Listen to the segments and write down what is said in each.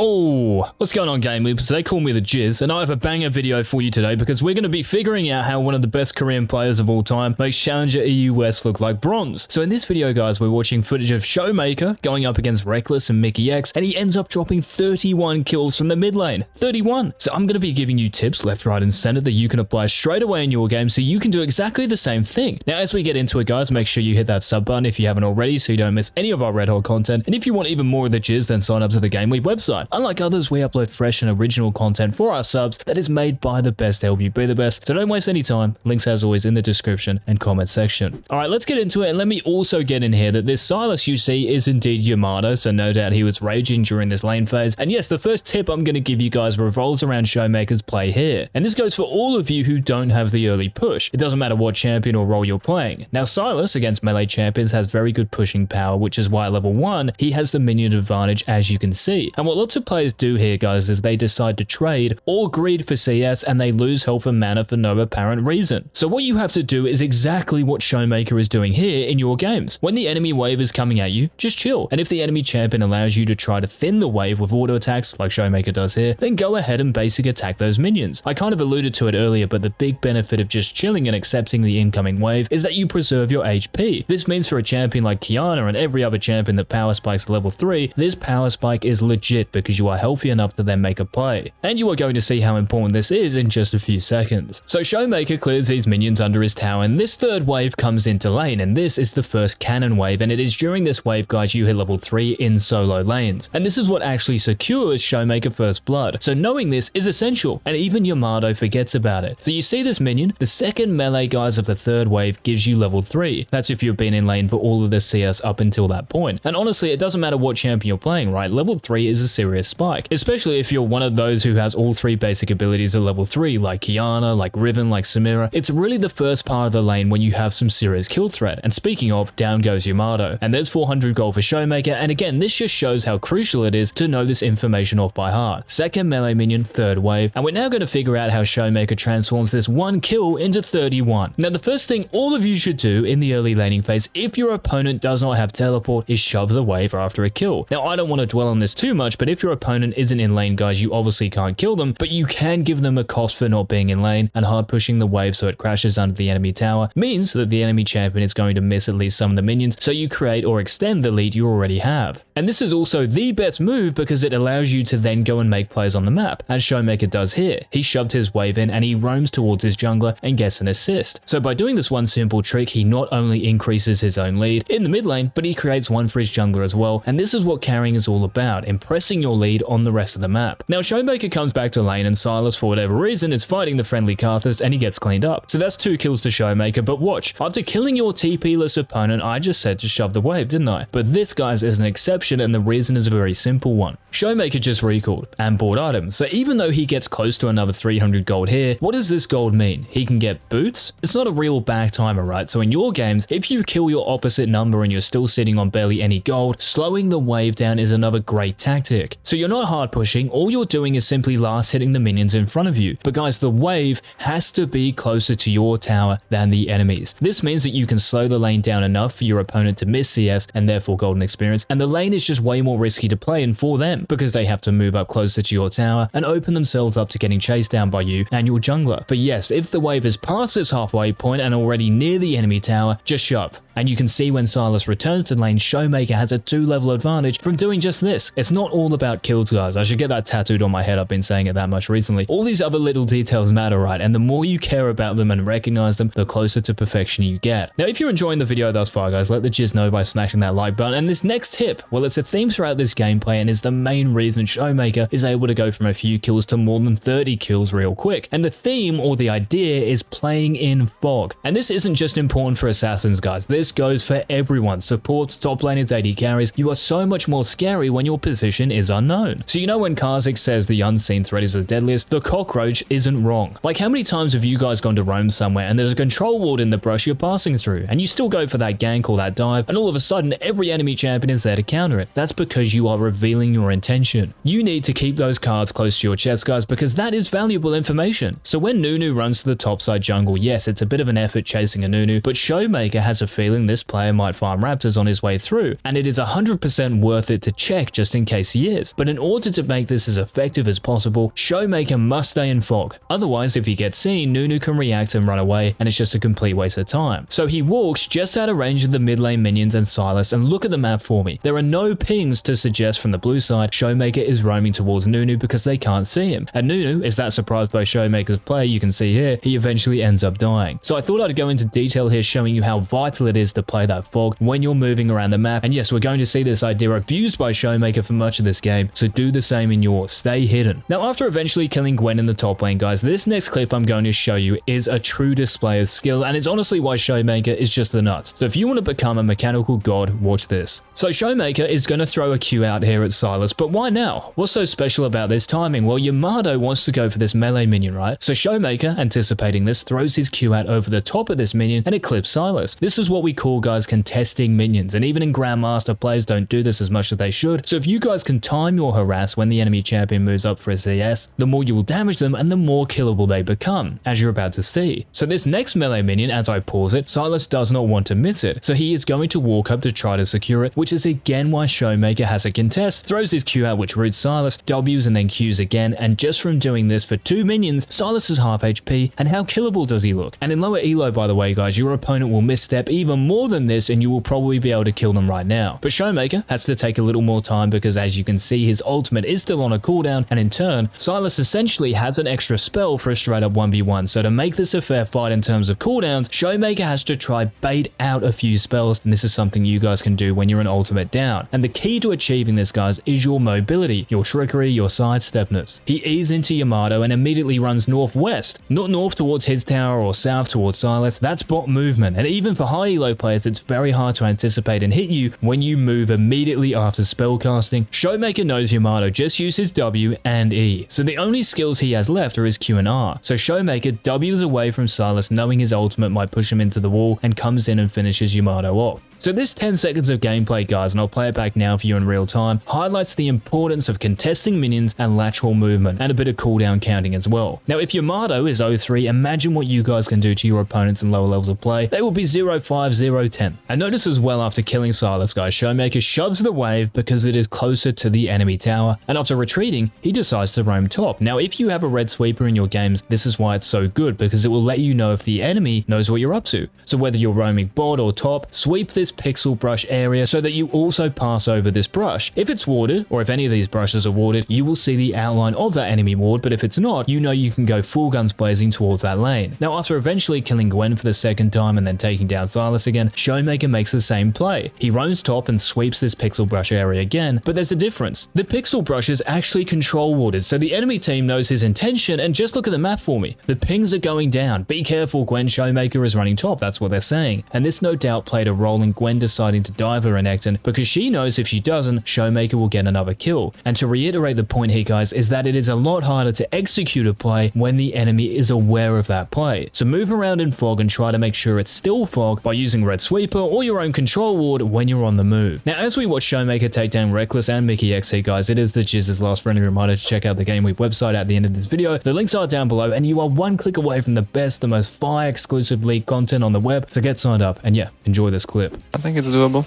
Oh, what's going on, GameLeap? So they call me the Jizz, and I have a banger video for you today because we're going to be figuring out how one of the best Korean players of all time makes Challenger EU West look like bronze. So in this video, guys, we're watching footage of SHOWMAKER going up against Reckless and Mickey X, and he ends up dropping 31 kills from the mid lane. 31! So I'm going to be giving you tips left, right, and center that you can apply straight away in your game so you can do exactly the same thing. Now, as we get into it, guys, make sure you hit that sub button if you haven't already so you don't miss any of our red hot content. And if you want even more of the Jizz, then sign up to the GameLeap website. Unlike others, we upload fresh and original content for our subs that is made by the best to help you be the best. So don't waste any time. Links as always in the description and comment section. Alright, let's get into it, and let me also get in here that this Silas you see is indeed Yamato, so no doubt he was raging during this lane phase. And yes, the first tip I'm going to give you guys revolves around SHOWMAKER's play here. And this goes for all of you who don't have the early push. It doesn't matter what champion or role you're playing. Now, Silas against melee champions has very good pushing power, which is why at level 1, he has the minion advantage, as you can see. And what lots of players do here, guys, is they decide to trade or greed for CS, and they lose health and mana for no apparent reason. So what you have to do is exactly what SHOWMAKER is doing here in your games. When the enemy wave is coming at you, just chill. And if the enemy champion allows you to try to thin the wave with auto attacks like SHOWMAKER does here, then go ahead and basic attack those minions. I kind of alluded to it earlier, but the big benefit of just chilling and accepting the incoming wave is that you preserve your HP. This means for a champion like Kiana and every other champion that power spikes level 3, this power spike is legit because you are healthy enough to then make a play. And you are going to see how important this is in just a few seconds. So SHOWMAKER clears these minions under his tower, and this third wave comes into lane, and this is the first cannon wave, and it is during this wave, guys, you hit level 3 in solo lanes. And this is what actually secures SHOWMAKER first blood. So knowing this is essential, and even Yamato forgets about it. So you see this minion, the second melee, guys, of the third wave gives you level 3. That's if you've been in lane for all of the CS up until that point. And honestly, it doesn't matter what champion you're playing, right? Level 3 is a serious spike, especially if you're one of those who has all 3 basic abilities at level 3, like Kiana, like Riven, like Samira. It's really the first part of the lane when you have some serious kill threat. And speaking of, down goes Yamato. And there's 400 gold for SHOWMAKER, and again, this just shows how crucial it is to know this information off by heart. Second melee minion, third wave, and we're now going to figure out how SHOWMAKER transforms this 1 kill into 31. Now, the first thing all of you should do in the early laning phase, if your opponent does not have teleport, is shove the wave after a kill. Now, I don't want to dwell on this too much, but if your opponent isn't in lane, guys, you obviously can't kill them, but you can give them a cost for not being in lane, and hard pushing the wave so it crashes under the enemy tower means that the enemy champion is going to miss at least some of the minions, so you create or extend the lead you already have. And this is also the best move because it allows you to then go and make plays on the map, as SHOWMAKER does here. He shoved his wave in and he roams towards his jungler and gets an assist. So by doing this one simple trick, he not only increases his own lead in the mid lane, but he creates one for his jungler as well, and this is what carrying is all about, impressing your lead on the rest of the map. Now, SHOWMAKER comes back to lane, and Silas, for whatever reason, is fighting the friendly Karthus, and he gets cleaned up. So that's 2 kills to SHOWMAKER, but watch, after killing your TP-less opponent, I just said to shove the wave, didn't I? But this, guys, is an exception, and the reason is a very simple one. SHOWMAKER just recalled and bought items, so even though he gets close to another 300 gold here, what does this gold mean? He can get boots? It's not a real back timer, right? So in your games, if you kill your opposite number and you're still sitting on barely any gold, slowing the wave down is another great tactic. So you're not hard pushing, all you're doing is simply last hitting the minions in front of you. But guys, the wave has to be closer to your tower than the enemies. This means that you can slow the lane down enough for your opponent to miss CS and therefore golden experience, and the lane is just way more risky to play in for them because they have to move up closer to your tower and open themselves up to getting chased down by you and your jungler. But yes, if the wave is past this halfway point and already near the enemy tower, just shove. And you can see when Silas returns to lane, SHOWMAKER has a 2-level advantage from doing just this. It's not all about kills, guys. I should get that tattooed on my head. I've been saying it that much recently. All these other little details matter, right? And the more you care about them and recognize them, the closer to perfection you get. Now, if you're enjoying the video thus far, guys, let the Jizz know by smashing that like button. And this next tip, well, it's a theme throughout this gameplay and is the main reason SHOWMAKER is able to go from a few kills to more than 30 kills real quick. And the theme or the idea is playing in fog. And this isn't just important for assassins, guys. This goes for everyone. Supports, top laners, AD carries. You are so much more scary when your position is unknown. So you know when Karzik says the unseen threat is the deadliest, the cockroach isn't wrong. Like, how many times have you guys gone to roam somewhere and there's a control ward in the brush you're passing through, and you still go for that gank or that dive, and all of a sudden every enemy champion is there to counter it? That's because you are revealing your intention. You need to keep those cards close to your chest, guys, because that is valuable information. So when Nunu runs to the topside jungle, yes, it's a bit of an effort chasing a Nunu, but SHOWMAKER has a feeling this player might farm Raptors on his way through, and it is 100% worth it to check just in case he is. is. But in order to make this as effective as possible, SHOWMAKER must stay in fog. Otherwise, if he gets seen, Nunu can react and run away, and it's just a complete waste of time. So he walks just out of range of the mid lane minions and Sylas, and look at the map for me. There are no pings to suggest from the blue side SHOWMAKER is roaming towards Nunu because they can't see him. And Nunu is that surprised by SHOWMAKER's play, you can see here, he eventually ends up dying. So I thought I'd go into detail here showing you how vital it is to play that fog when you're moving around the map. And yes, we're going to see this idea abused by SHOWMAKER for much of this game, so do the same in yours. Stay hidden. Now, after eventually killing Gwen in the top lane, guys, this next clip I'm going to show you is a true display of skill, and it's honestly why SHOWMAKER is just the nuts. So if you want to become a mechanical god, watch this. So SHOWMAKER is going to throw a Q out here at Sylas, but why now? What's so special about this timing? Well, Yamato wants to go for this melee minion, right? So SHOWMAKER, anticipating this, throws his Q out over the top of this minion and it clips Sylas. This is what we call, guys, contesting minions, and even in Grandmaster, players don't do this as much as they should. So if you guys can time your harass when the enemy champion moves up for a CS, the more you will damage them and the more killable they become, as you're about to see. So this next melee minion, as I pause it, Sylas does not want to miss it, so he is going to walk up to try to secure it, which is again why SHOWMAKER has a contest, throws his Q out which roots Sylas, Ws and then Qs again, and just from doing this for 2 minions, Sylas is half HP, and how killable does he look? And in lower elo, by the way, guys, your opponent will misstep even more than this and you will probably be able to kill them right now. But SHOWMAKER has to take a little more time because, as you can see, his ultimate is still on a cooldown, and in turn, Sylas essentially has an extra spell for a straight up 1v1. So to make this a fair fight in terms of cooldowns, SHOWMAKER has to try bait out a few spells, and this is something you guys can do when you're an ultimate down. And the key to achieving this, guys, is your mobility, your trickery, your sidestepness. He eases into Yamato and immediately runs northwest, not north towards his tower or south towards Sylas. That's bot movement, and even for high elo players, it's very hard to anticipate and hit you when you move immediately after spellcasting. SHOWMAKER knows Yamato just uses W and E, so the only skills he has left are his Q and R. So SHOWMAKER W's away from Sylas, knowing his ultimate might push him into the wall, and comes in and finishes Yamato off. So this 10 seconds of gameplay, guys, and I'll play it back now for you in real time, highlights the importance of contesting minions and lateral movement, and a bit of cooldown counting as well. Now, if Yamato is 0-3, imagine what you guys can do to your opponents in lower levels of play. They will be 0-5, 0-10. And notice as well, after killing Sylas, guys, SHOWMAKER shoves the wave because it is closer to the enemy tower, and after retreating, he decides to roam top. Now, if you have a red sweeper in your games, this is why it's so good, because it will let you know if the enemy knows what you're up to. So whether you're roaming bot or top, sweep this pixel brush area so that you also pass over this brush. If it's warded, or if any of these brushes are warded, you will see the outline of that enemy ward, but if it's not, you know you can go full guns blazing towards that lane. Now, after eventually killing Gwen for the second time and then taking down Sylas again, SHOWMAKER makes the same play. He roams top and sweeps this pixel brush area again, but there's a difference. The pixel brush is actually control warded, so the enemy team knows his intention, and just look at the map for me. The pings are going down. Be careful, Gwen, SHOWMAKER is running top, that's what they're saying. And this no doubt played a role in Gwen deciding to dive the Renekton, because she knows if she doesn't, SHOWMAKER will get another kill. And to reiterate the point here, guys, is that it is a lot harder to execute a play when the enemy is aware of that play. So move around in fog and try to make sure it's still fog by using red sweeper or your own control ward when you're on the move. Now, as we watch SHOWMAKER take down Rekkles and Mickey X here, guys, it is the Jizz's last friendly reminder to check out the GameLeap website at the end of this video. The links are down below, and you are one click away from the best, the most fire exclusive league content on the web, so get signed up, and yeah, enjoy this clip. I think it's doable.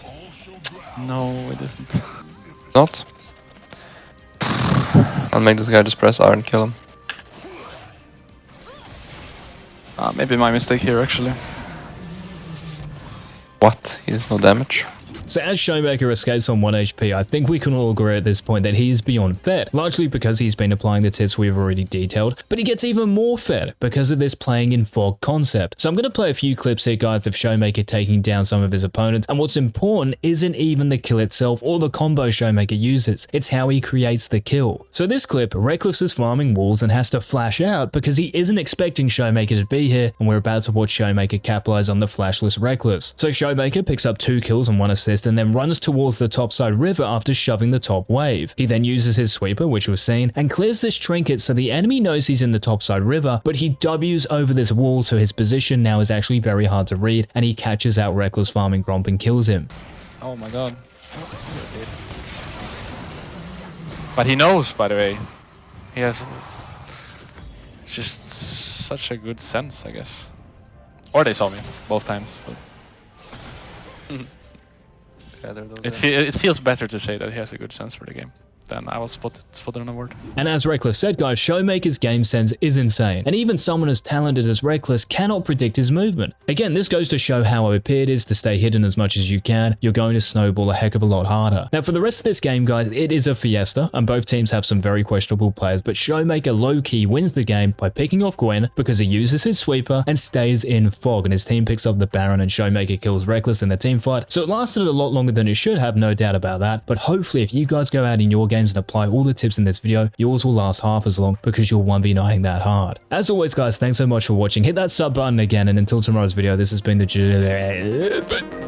No, it isn't. Not? I'll make this guy just press R and kill him. Maybe my mistake here, actually. What? He has no damage? So as SHOWMAKER escapes on 1 HP, I think we can all agree at this point that he is beyond fed, largely because he's been applying the tips we've already detailed, but he gets even more fed because of this playing in fog concept. So I'm going to play a few clips here, guys, of SHOWMAKER taking down some of his opponents, and what's important isn't even the kill itself or the combo SHOWMAKER uses, it's how he creates the kill. So this clip, Rekkles is farming walls and has to flash out because he isn't expecting SHOWMAKER to be here, and we're about to watch SHOWMAKER capitalize on the flashless Rekkles. So SHOWMAKER picks up 2 kills and 1 assist, and then runs towards the topside river after shoving the top wave. He then uses his sweeper, which was seen, and clears this trinket so the enemy knows he's in the topside river, but he W's over this wall, so his position now is actually very hard to read, and he catches out Rekkles farming Gromp and kills him. Oh my god. But he knows, by the way. He has just such a good sense, I guess. Or they saw me, both times, but... It feels better to say that he has a good sense for the game. then I was spotted on a ward. And as Reckless said, guys, SHOWMAKER's game sense is insane, and even someone as talented as Reckless cannot predict his movement. Again, this goes to show how OP it is to stay hidden as much as you can. You're going to snowball a heck of a lot harder. Now, for the rest of this game, guys, it is a fiesta, and both teams have some very questionable players, but SHOWMAKER low-key wins the game by picking off Gwen because he uses his sweeper and stays in fog, and his team picks up the Baron, and SHOWMAKER kills Reckless in the team fight. So it lasted a lot longer than it should have, no doubt about that, but hopefully if you guys go out in your games and apply all the tips in this video, yours will last half as long because you're 1v9ing that hard. As always, guys, thanks so much for watching. Hit that sub button again, and until tomorrow's video, this has been the